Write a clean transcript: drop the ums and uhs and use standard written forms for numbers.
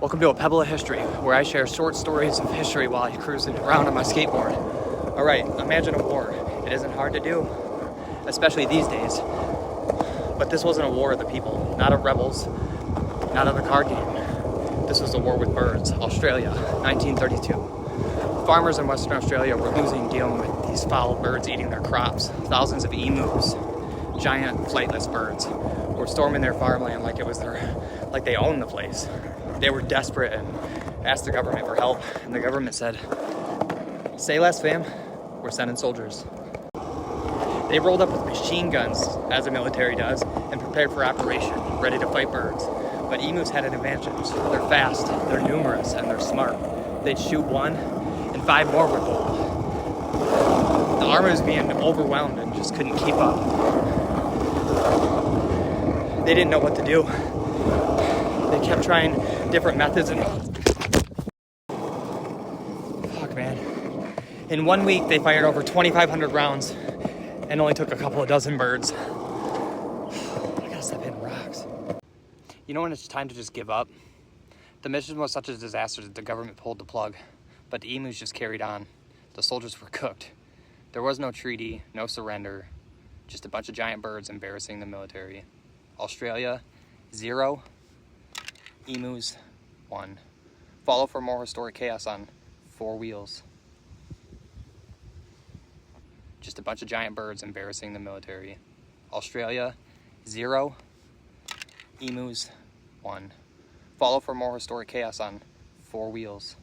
Welcome to a Pebble of History, where I share short stories of history while I cruise around on my skateboard. Alright, imagine a war. It isn't hard to do, especially these days. But this wasn't a war of the people, not of rebels, not of the card game. This was a war with birds. Australia, 1932. Farmers in Western Australia were losing dealing with these foul birds eating their crops. Thousands of emus, giant flightless birds, were storming their farmland like they owned the place. They were desperate and asked the government for help, and the government said, "Say less, fam, we're sending soldiers." They rolled up with machine guns, as the military does, and prepared for operation, ready to fight birds. But emus had an advantage. They're fast, they're numerous, and they're smart. They'd shoot one, and 5 more would bolt. The army was being overwhelmed and just couldn't keep up. They didn't know what to do. They kept trying different methods and... Fuck, man. In 1 week, they fired over 2,500 rounds and only took a couple of dozen birds. I gotta stop hitting rocks. You know when it's time to just give up? The mission was such a disaster that the government pulled the plug, but the emus just carried on. The soldiers were cooked. There was no treaty, no surrender, just a bunch of giant birds embarrassing the military. Australia, 0. Emus, 1. Follow for more historic chaos on 4 wheels. Just a bunch of giant birds embarrassing the military. Australia, 0. Emus, 1. Follow for more historic chaos on 4 wheels.